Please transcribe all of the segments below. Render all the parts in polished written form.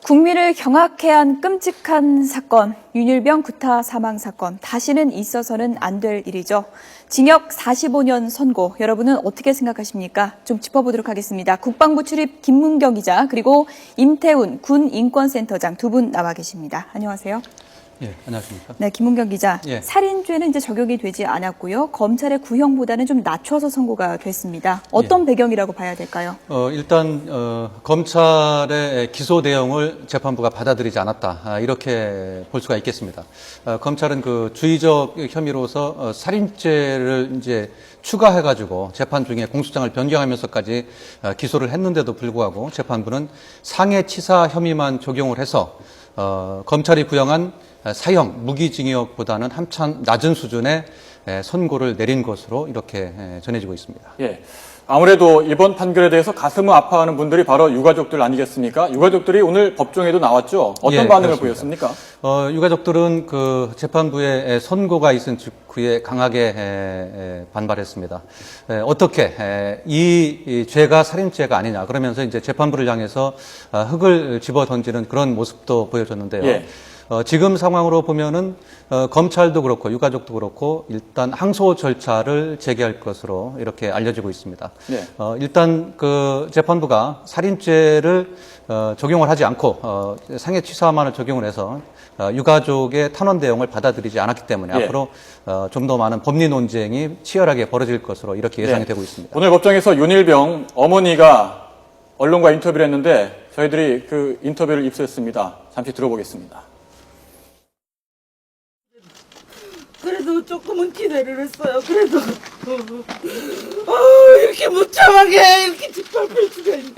국민을 경악해 한 끔찍한 사건, 윤일병 구타 사망 사건, 다시는 있어서는 안 될 일이죠. 징역 45년 선고, 여러분은 어떻게 생각하십니까? 좀 짚어보도록 하겠습니다. 국방부 출입 김문경 기자, 그리고 임태훈 군 인권센터장 두 분 나와 계십니다. 안녕하세요. 예, 안녕하십니까. 네, 김문경 기자. 예. 살인죄는 이제 적용이 되지 않았고요. 검찰의 구형보다는 좀 낮춰서 선고가 됐습니다. 어떤 배경이라고 봐야 될까요? 일단 검찰의 기소 내용을 재판부가 받아들이지 않았다. 이렇게 볼 수가 있겠습니다. 검찰은 그 주의적 혐의로서 살인죄를 이제 추가해가지고 재판 중에 공소장을 변경하면서까지 기소를 했는데도 불구하고 재판부는 상해치사 혐의만 적용을 해서 검찰이 구형한 사형, 무기징역보다는 한참 낮은 수준의 선고를 내린 것으로 이렇게 전해지고 있습니다. 예. 아무래도 이번 판결에 대해서 가슴을 아파하는 분들이 바로 유가족들 아니겠습니까? 유가족들이 오늘 법정에도 나왔죠. 어떤 반응을 보였습니까? 유가족들은 그 재판부의 선고가 있은 직후에 강하게 반발했습니다. 어떻게 이 죄가 살인죄가 아니냐 그러면서 이제 재판부를 향해서 흙을 집어 던지는 그런 모습도 보여줬는데요. 예. 지금 상황으로 보면은 검찰도 그렇고 유가족도 그렇고 일단 항소 절차를 재개할 것으로 이렇게 알려지고 있습니다. 네. 일단 그 재판부가 살인죄를 적용을 하지 않고 상해치사만을 적용을 해서 유가족의 탄원 대응을 받아들이지 않았기 때문에 앞으로 좀 더 많은 법리 논쟁이 치열하게 벌어질 것으로 이렇게 예상이 되고 있습니다. 오늘 법정에서 윤일병 어머니가 언론과 인터뷰를 했는데 저희들이 그 인터뷰를 입수했습니다. 잠시 들어보겠습니다. 그래도 조금은 기대를 했어요. 그래도 이렇게 무참하게 이렇게 짓밟힐 수가 있네.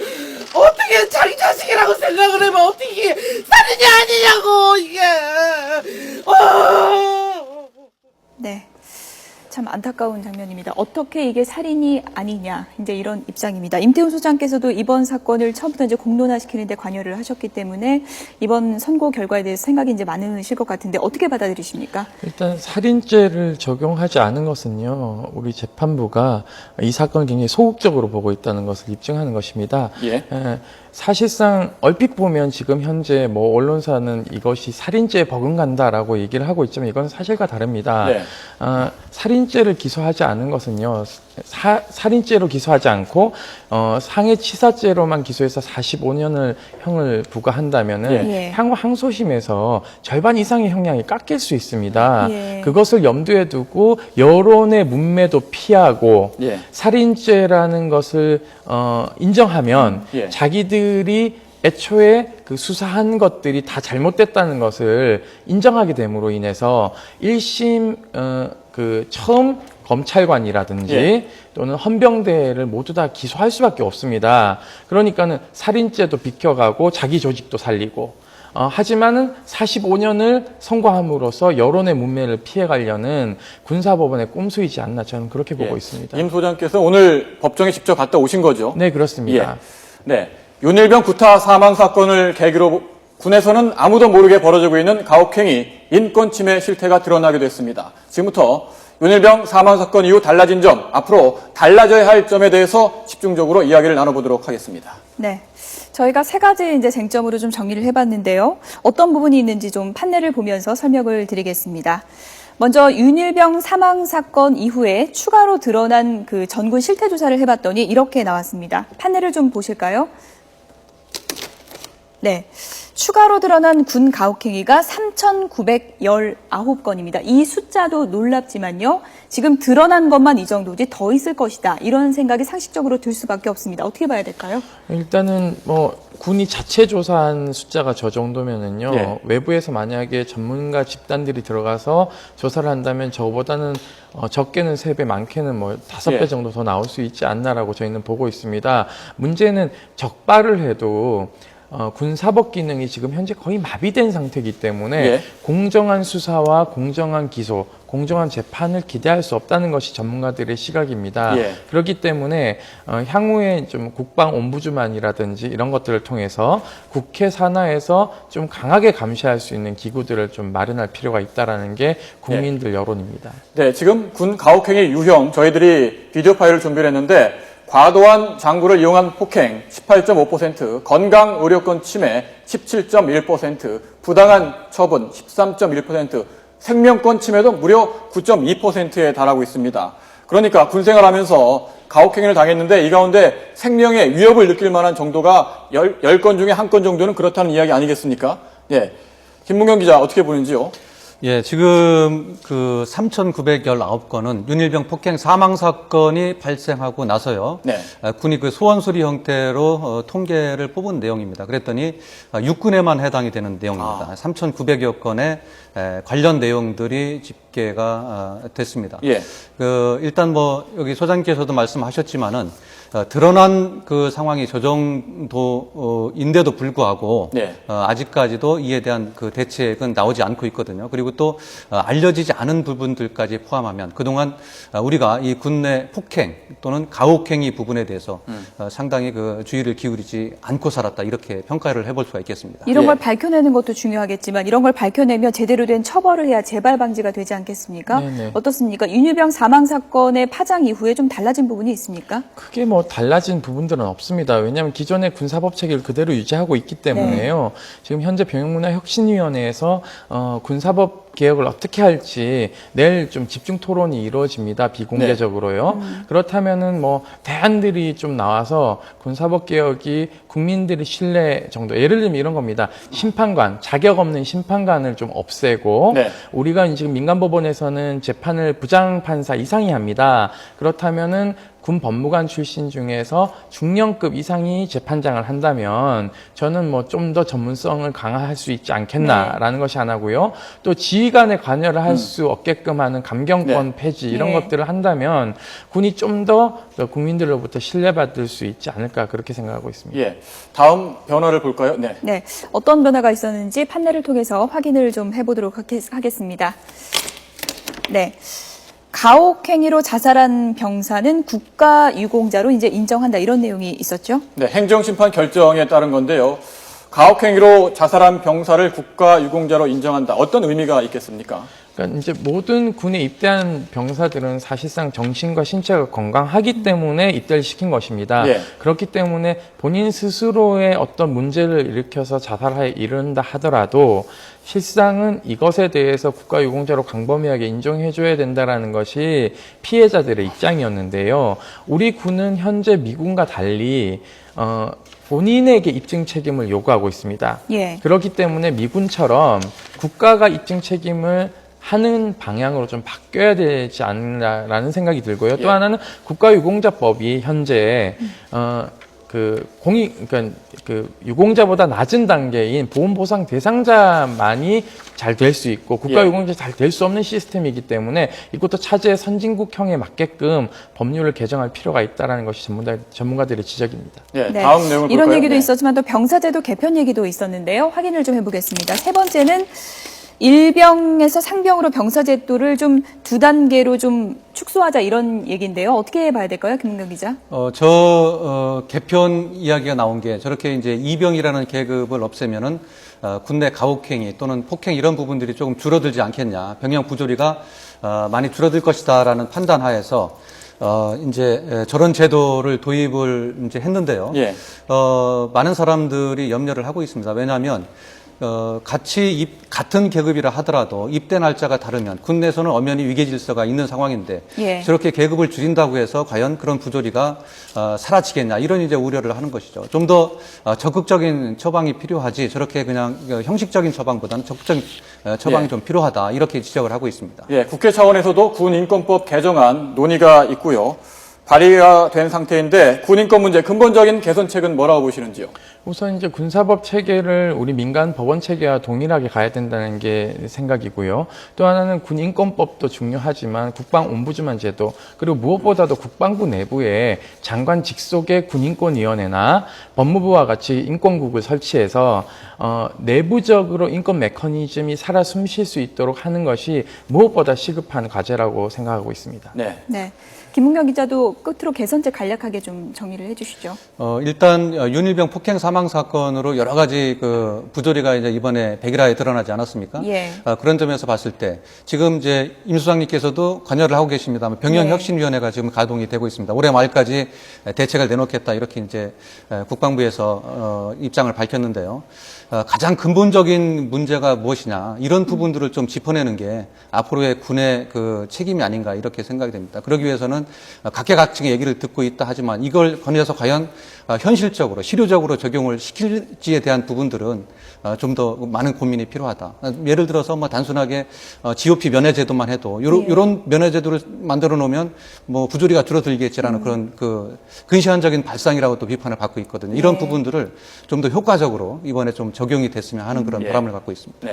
어떻게 자기 자식이라고 생각을 해봐. 어떻게 이게 살인이 아니냐고 이게. 네. 참 안타까운 장면입니다. 어떻게 이게 살인이 아니냐, 이제 이런 입장입니다. 임태훈 소장께서도 이번 사건을 처음부터 이제 공론화시키는데 관여를 하셨기 때문에 이번 선고 결과에 대해서 생각이 이제 많으실 것 같은데 어떻게 받아들이십니까? 일단 살인죄를 적용하지 않은 것은요, 우리 재판부가 이 사건을 굉장히 소극적으로 보고 있다는 것을 입증하는 것입니다. 예. 사실상 얼핏 보면 지금 현재 뭐 언론사는 이것이 살인죄에 버금간다라고 얘기를 하고 있지만 이건 사실과 다릅니다. 네. 살인죄를 기소하지 않은 것은요, 살인죄로 기소하지 않고 상해치사죄로만 기소해서 45년을 형을 부과한다면은 향후 항소심에서 절반 이상의 형량이 깎일 수 있습니다. 그것을 염두에 두고 여론의 문매도 피하고 살인죄라는 것을 인정하면 자기들이 애초에 그 수사한 것들이 다 잘못됐다는 것을 인정하게 됨으로 인해서 1심 그 처음 검찰관이라든지 또는 헌병대를 모두 다 기소할 수밖에 없습니다. 그러니까는 살인죄도 비켜가고 자기 조직도 살리고 하지만은 45년을 선고함으로써 여론의 문매를 피해가려는 군사법원의 꼼수이지 않나 저는 그렇게 보고 있습니다. 임 소장께서 오늘 법정에 직접 갔다 오신 거죠? 네, 그렇습니다. 네, 윤일병 구타 사망 사건을 계기로 군에서는 아무도 모르게 벌어지고 있는 가혹행위, 인권 침해 실태가 드러나게 됐습니다. 지금부터 윤일병 사망 사건 이후 달라진 점, 앞으로 달라져야 할 점에 대해서 집중적으로 이야기를 나눠보도록 하겠습니다. 네. 저희가 세 가지 이제 쟁점으로 좀 정리를 해봤는데요. 어떤 부분이 있는지 좀 판례를 보면서 설명을 드리겠습니다. 먼저 윤일병 사망 사건 이후에 추가로 드러난 그 전군 실태 조사를 해봤더니 이렇게 나왔습니다. 판례를 좀 보실까요? 네. 추가로 드러난 군 가혹행위가 3,919건입니다. 이 숫자도 놀랍지만요. 지금 드러난 것만 이 정도지 더 있을 것이다. 이런 생각이 상식적으로 들 수밖에 없습니다. 어떻게 봐야 될까요? 일단은 뭐 군이 자체 조사한 숫자가 저 정도면은요. 외부에서 만약에 전문가 집단들이 들어가서 조사를 한다면 저보다는 적게는 3배, 많게는 뭐 5배 정도 더 나올 수 있지 않나라고 저희는 보고 있습니다. 문제는 적발을 해도 군사법 기능이 지금 현재 거의 마비된 상태이기 때문에 공정한 수사와 공정한 기소, 공정한 재판을 기대할 수 없다는 것이 전문가들의 시각입니다. 그렇기 때문에 향후에 좀 국방 옴부즈만이라든지 이런 것들을 통해서 국회 산하에서 좀 강하게 감시할 수 있는 기구들을 좀 마련할 필요가 있다라는 게 국민들 여론입니다. 네, 지금 군 가혹행위 유형 저희들이 비디오 파일을 준비를 했는데 과도한 장구를 이용한 폭행 18.5%, 건강 의료권 침해 17.1%, 부당한 처분 13.1%, 생명권 침해도 무려 9.2%에 달하고 있습니다. 그러니까 군생활하면서 가혹행위를 당했는데 이 가운데 생명의 위협을 느낄 만한 정도가 10건 중에 1건 정도는 그렇다는 이야기 아니겠습니까? 예. 김문경 기자 어떻게 보는지요? 예, 지금 그 3,919건은 윤일병 폭행 사망 사건이 발생하고 나서요. 네. 군이 그 소원수리 형태로 통계를 뽑은 내용입니다. 그랬더니 육군에만 해당이 되는 내용입니다. 3,900여 건의 관련 내용들이 집계가 됐습니다. 예. 일단 뭐 여기 소장님께서도 말씀하셨지만은 드러난 그 상황이 저 정도인데도 불구하고 네. 아직까지도 이에 대한 그 대책은 나오지 않고 있거든요. 그리고 또 알려지지 않은 부분들까지 포함하면 그동안 우리가 이 군내 폭행 또는 가혹행위 부분에 대해서 상당히 그 주의를 기울이지 않고 살았다 이렇게 평가를 해볼 수가 있겠습니다. 이런 예. 걸 밝혀내는 것도 중요하겠지만 이런 걸 밝혀내면 제대로 된 처벌을 해야 재발 방지가 되지 않겠습니까? 네네. 어떻습니까? 윤일병 사망 사건의 파장 이후에 좀 달라진 부분이 있습니까? 크게 뭐 달라진 부분들은 없습니다. 왜냐하면 기존의 군사법 체계를 그대로 유지하고 있기 때문에요. 지금 현재 병역문화혁신위원회에서 군사법 개혁을 어떻게 할지 내일 좀 집중 토론이 이루어집니다. 비공개적으로요. 그렇다면은 뭐 대안들이 좀 나와서 군사법 개혁이 국민들의 신뢰 정도. 예를 들면 이런 겁니다. 심판관, 자격 없는 심판관을 좀 없애고 네. 우리가 지금 민간법원에서는 재판을 부장판사 이상이 합니다. 그렇다면은 군 법무관 출신 중에서 중령급 이상이 재판장을 한다면 저는 뭐 좀 더 전문성을 강화할 수 있지 않겠나라는 것이 하나고요. 또 지휘관의 관여를 할 수 없게끔 하는 감경권 폐지 이런 것들을 한다면 군이 좀 더 국민들로부터 신뢰받을 수 있지 않을까 그렇게 생각하고 있습니다. 예. 다음 변화를 볼까요? 네. 네, 어떤 변화가 있었는지 판례를 통해서 확인을 좀 해보도록 하겠습니다. 네. 가혹행위로 자살한 병사는 국가유공자로 이제 인정한다 이런 내용이 있었죠. 네, 행정심판 결정에 따른 건데요. 가혹행위로 자살한 병사를 국가유공자로 인정한다. 어떤 의미가 있겠습니까? 그러니까 이제 모든 군에 입대한 병사들은 사실상 정신과 신체가 건강하기 때문에 입대를 시킨 것입니다. 예. 그렇기 때문에 본인 스스로의 어떤 문제를 일으켜서 자살에 이른다 하더라도 실상은 이것에 대해서 국가유공자로 광범위하게 인정해줘야 된다라는 것이 피해자들의 입장이었는데요. 우리 군은 현재 미군과 달리 본인에게 입증 책임을 요구하고 있습니다. 예. 그렇기 때문에 미군처럼 국가가 입증 책임을 하는 방향으로 좀 바뀌어야 되지 않나라는 생각이 들고요. 또 하나는 국가유공자법이 현재 그러니까 그 유공자보다 낮은 단계인 보험보상 대상자만이 잘 될 수 있고 국가유공자 잘 될 수 없는 시스템이기 때문에 이것도 차제의 선진국형에 맞게끔 법률을 개정할 필요가 있다는 것이 전문가들의 지적입니다. 예, 네. 다음 내용을 이런 볼까요? 얘기도 네. 있었지만 또 병사제도 개편 얘기도 있었는데요. 확인을 좀 해보겠습니다. 세 번째는 일병에서 상병으로 병사제도를 좀 2단계로 좀 축소하자 이런 얘기인데요. 어떻게 봐야 될까요, 김문경 기자? 개편 이야기가 나온 게 저렇게 이제 이병이라는 계급을 없애면은 군내 가혹행위 또는 폭행 이런 부분들이 조금 줄어들지 않겠냐. 병영 부조리가 많이 줄어들 것이다라는 판단하에서 이제 저런 제도를 도입을 이제 했는데요. 예. 많은 사람들이 염려를 하고 있습니다. 왜냐하면 같은 계급이라 하더라도 입대 날짜가 다르면 군내에서는 엄연히 위계 질서가 있는 상황인데 예. 저렇게 계급을 줄인다고 해서 과연 그런 부조리가 사라지겠냐 이런 이제 우려를 하는 것이죠. 좀 더 적극적인 처방이 필요하지 저렇게 그냥 형식적인 처방보다는 적극적인 처방이 좀 필요하다 이렇게 지적을 하고 있습니다. 예, 국회 차원에서도 군인권법 개정안 논의가 있고요. 발의가 된 상태인데 군인권 문제 근본적인 개선책은 뭐라고 보시는지요? 우선 이제 군사법 체계를 우리 민간 법원 체계와 동일하게 가야 된다는 게 생각이고요. 또 하나는 군인권법도 중요하지만 국방옴부즈만 제도 그리고 무엇보다도 국방부 내부에 장관 직속의 군인권위원회나 법무부와 같이 인권국을 설치해서 내부적으로 인권 메커니즘이 살아 숨쉴 수 있도록 하는 것이 무엇보다 시급한 과제라고 생각하고 있습니다. 네. 네. 김문경 기자도 끝으로 개선책 간략하게 좀 정리를 해주시죠. 일단 윤일병 폭행 사망 사건으로 여러 가지 그 부조리가 이제 이번에 백일화에 드러나지 않았습니까? 예. 그런 점에서 봤을 때 지금 이제 임 수장님께서도 관여를 하고 계십니다만 병영혁신위원회가 지금 가동이 되고 있습니다. 올해 말까지 대책을 내놓겠다 이렇게 이제 국방부에서 입장을 밝혔는데요. 가장 근본적인 문제가 무엇이냐 이런 부분들을 좀 짚어내는 게 앞으로의 군의 그 책임이 아닌가 이렇게 생각이 됩니다. 그러기 위해서는 각계각층의 얘기를 듣고 있다 하지만 이걸 건해서 과연 현실적으로 실효적으로 적용을 시킬지에 대한 부분들은 좀 더 많은 고민이 필요하다. 예를 들어서 뭐 단순하게 GOP 면회제도만 해도 이런 면회제도를 만들어 놓으면 뭐 부조리가 줄어들겠지라는 그런 그 근시안적인 발상이라고 또 비판을 받고 있거든요. 이런 부분들을 좀 더 효과적으로 이번에 좀 적용이 됐으면 하는 그런 바람을 갖고 있습니다.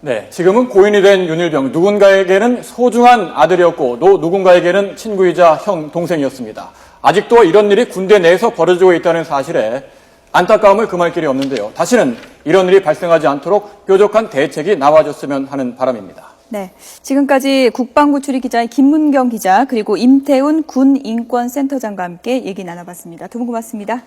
네, 지금은 고인이 된 윤일병, 누군가에게는 소중한 아들이었고 또 누군가에게는 친구이자 형, 동생이었습니다. 아직도 이런 일이 군대 내에서 벌어지고 있다는 사실에 안타까움을 금할 길이 없는데요. 다시는 이런 일이 발생하지 않도록 뾰족한 대책이 나와줬으면 하는 바람입니다. 네, 지금까지 국방부 출입 기자의 김문경 기자 그리고 임태훈 군인권센터장과 함께 얘기 나눠봤습니다. 두 분 고맙습니다.